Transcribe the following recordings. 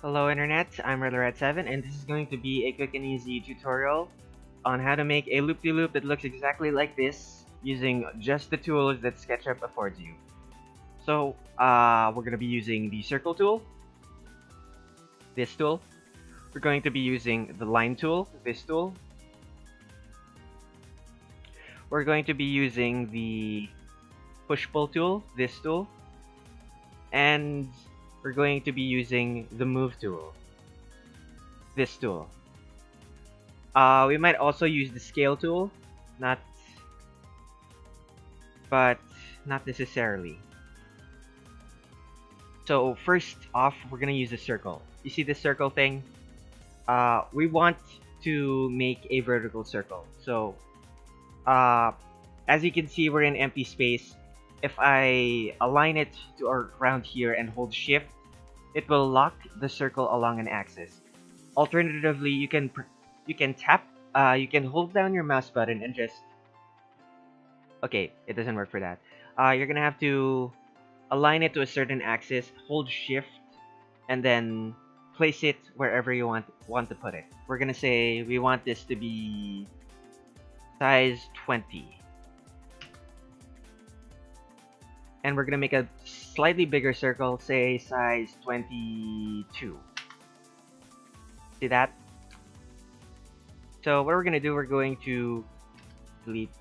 Hello Internet, I'm RedLoret7 and this is going to be a quick and easy tutorial on how to make a loop-de-loop that looks exactly like this using just the tools that SketchUp affords you. So, we're going to be using the circle tool, this tool. We're going to be using the line tool, this tool. We're going to be using the push-pull tool, this tool. And we're going to be using the move tool, this tool. We might also use the scale tool, not but not necessarily. So first off, we're gonna use a circle. You see this circle thing? We want to make a vertical circle. So uh, as you can see, we're in empty space. If I align it to around here and hold shift, it will lock the circle along an axis. Alternatively, you can tap, you can hold down your mouse button and just okay, it doesn't work for that. You're gonna have to align it to a certain axis, hold shift, and then place it wherever you want to put it. We're gonna say we want this to be size 20. And we're gonna make a slightly bigger circle, say size 22. See that? So what we're gonna do, we're going to delete,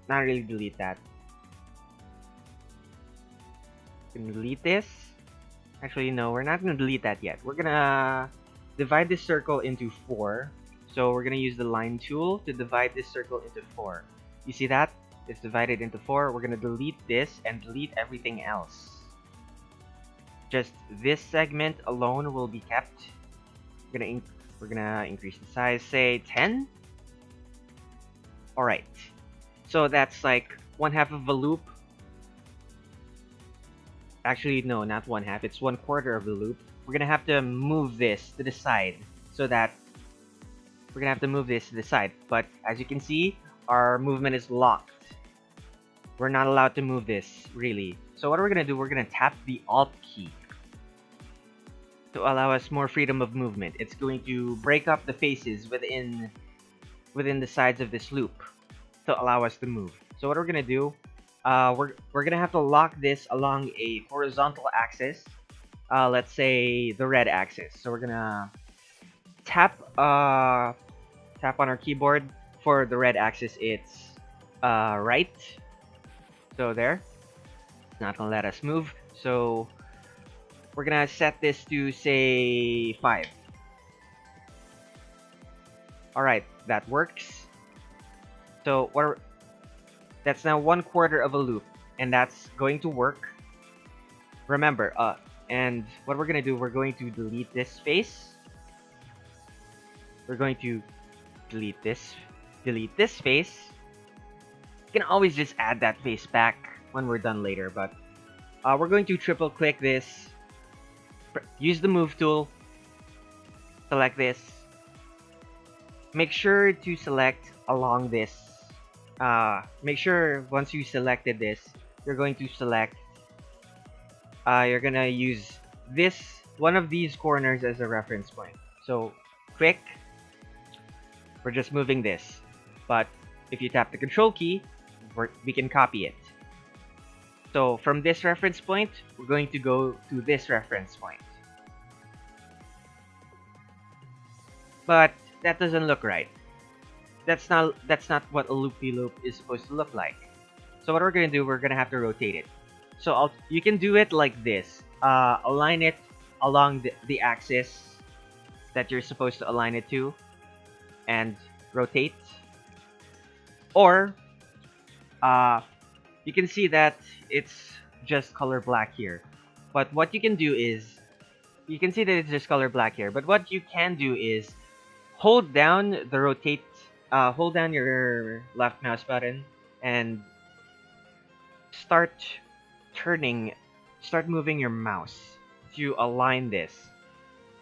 not really delete that. We're gonna delete this. Actually, no, we're not gonna delete that yet. We're gonna divide this circle into 4. So we're gonna use the line tool to divide this circle into 4. You see that? It's divided into 4. We're gonna delete this and delete everything else. Just this segment alone will be kept. We're gonna increase the size, say 10. All right. So that's like 1/2 of a loop. Actually, no, not 1/2. It's 1/4 of the loop. We're gonna have to move this to the side so that we're gonna have to move this to the side. But as you can see, our movement is locked. We're not allowed to move this, really. So what we're gonna do, we're gonna tap the Alt key to allow us more freedom of movement. It's going to break up the faces within the sides of this loop to allow us to move. So what we're gonna do, we're gonna have to lock this along a horizontal axis. Let's say the red axis. So we're gonna tap tap on our keyboard. For the red axis, it's right. So there. It's not gonna let us move. So we're gonna set this to say 5. Alright, that works. So that's now 1/4 of a loop, and that's going to work. Remember, and what we're gonna do, we're going to delete this face. We're going to delete this face. You can always just add that face back when we're done later, but we're going to triple click this, use the move tool, select this. Make sure to select along this. Make sure once you selected this, you're going to select, you're gonna use this, one of these corners as a reference point. So click, we're just moving this. But if you tap the control key, we can copy it. So from this reference point, we're going to go to this reference point. But that doesn't look right. That's not what a loop-de-loop is supposed to look like. So what we're gonna do, we're gonna have to rotate it. So you can do it like this. Align it along the axis that you're supposed to align it to, and rotate. Or you can see that it's just color black here. But what you can do is, you can see that it's just color black here. But what you can do is hold down the rotate, hold down your left mouse button and start start moving your mouse to align this.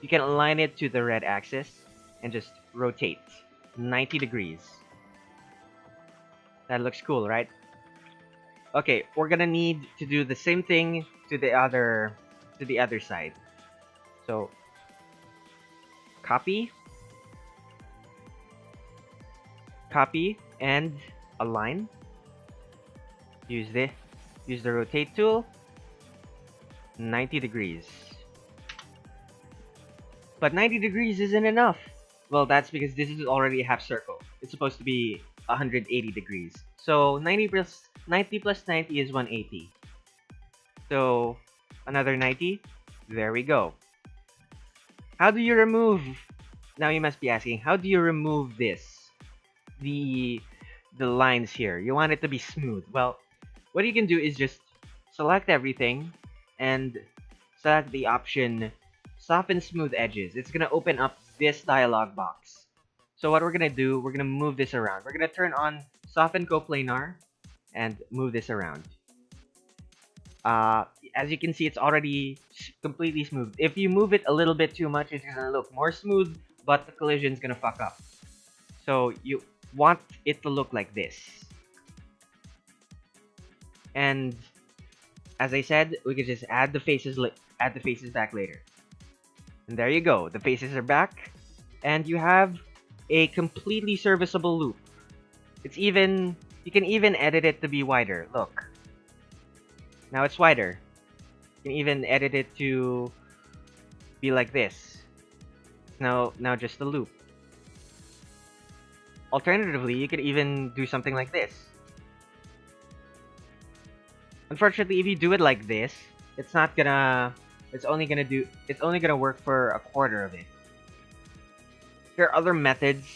You can align it to the red axis and just rotate 90 degrees. That looks cool, right? Okay, we're gonna need to do the same thing to the other side. So copy, and align. Use the rotate tool, 90 degrees. But 90 degrees isn't enough. Well, that's because this is already a half circle. It's supposed to be 180 degrees. So 90 plus 90 is 180. So another 90. There we go. How do you remove? Now you must be asking, how do you remove this? The lines here. You want it to be smooth. Well, what you can do is just select everything and select the option soften smooth edges. It's gonna open up this dialog box. So what we're gonna do, we're gonna move this around. We're gonna turn on soften coplanar and move this around. As you can see, it's already completely smooth. If you move it a little bit too much, it's gonna look more smooth, but the collision's gonna fuck up. So you want it to look like this. And as I said, we can just add the faces back later. And there you go. The faces are back, and you have a completely serviceable loop. You can even edit it to be wider. Look. Now it's wider. You can even edit it to be like this. Now just a loop. Alternatively, you could even do something like this. Unfortunately, if you do it like this, it's only gonna work for a quarter of it. There are other methods,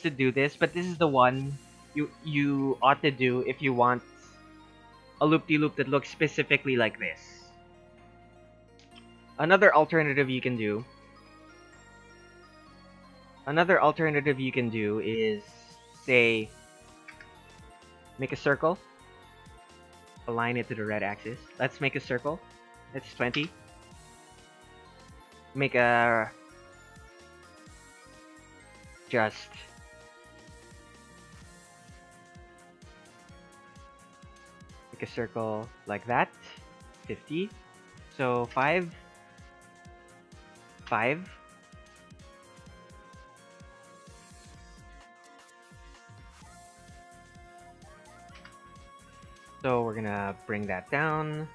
to do this, but this is the one you ought to do if you want a loop-de-loop that looks specifically like this. Another alternative you can do is, say, make a circle, align it to the red axis. Let's make a circle. It's 20. Make a circle like that. 50. So 5. So we're gonna bring that down.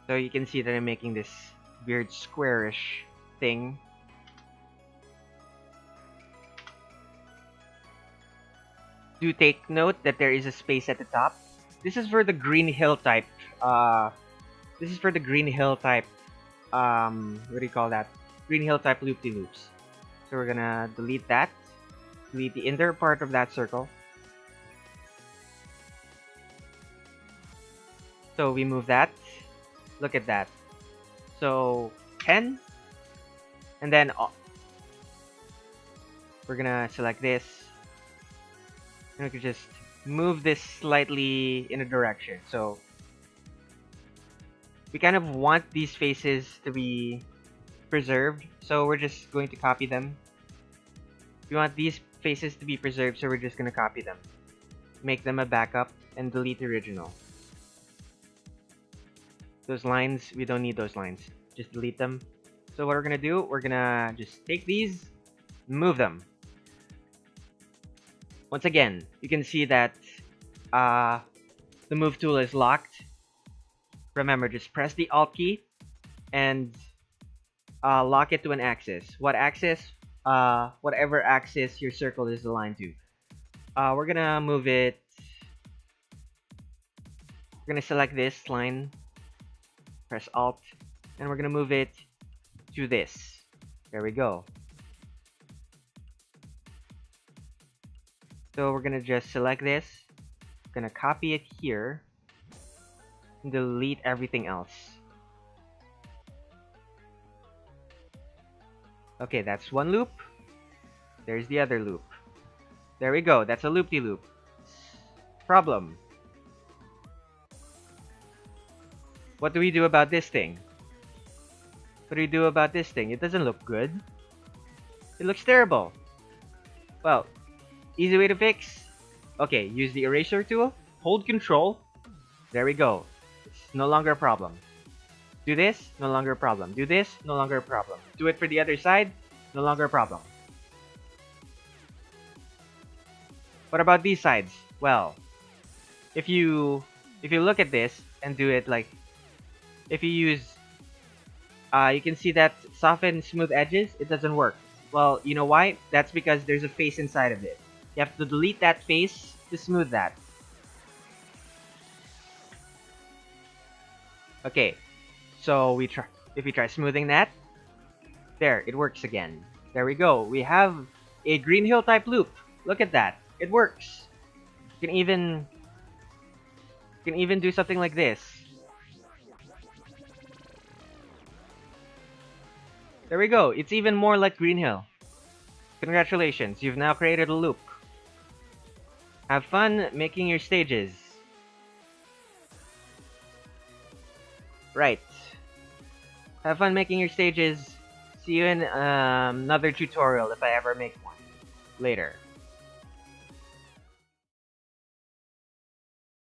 So you can see that I'm making this weird squarish thing. Do take note that there is a space at the top. This is for the Green Hill type. What do you call that? Green Hill type loop-de-loops. So we're gonna delete that. Delete the inner part of that circle. So we move that. Look at that. So 10, and then we're gonna select this, and we can just move this slightly in a direction. So we kind of want these faces to be preserved, so we're just going to copy them. We want these faces to be preserved, so we're just gonna copy them, make them a backup, and delete the original. Those lines, we don't need those lines. Just delete them. So what we're gonna do, we're gonna just take these, move them. Once again, you can see that the move tool is locked. Remember, just press the Alt key and lock it to an axis. What axis? Whatever axis your circle is aligned to. We're gonna move it. We're gonna select this line. Press Alt, and we're gonna move it to this. There we go. So we're gonna just select this. We're gonna copy it here and delete everything else. Okay, that's one loop. There's the other loop. There we go. That's a loop-de-loop. Problem. What do we do about this thing? What do we do about this thing? It doesn't look good. It looks terrible. Well, easy way to fix. Okay, use the eraser tool, hold control. There we go. It's no longer a problem. Do this, no longer a problem. Do this, no longer a problem. Do it for the other side, no longer a problem. What about these sides? Well, if you look at this and do it like, if you use you can see that soften smooth edges, it doesn't work. Well, you know why? That's because there's a face inside of it. You have to delete that face to smooth that. Okay, so if we try smoothing that, there, it works again. There we go. We have a Green Hill type loop. Look at that. It works. You can even do something like this. There we go. It's even more like Green Hill. Congratulations, you've now created a loop. Have fun making your stages. Right. Have fun making your stages. See you in another tutorial if I ever make one. Later.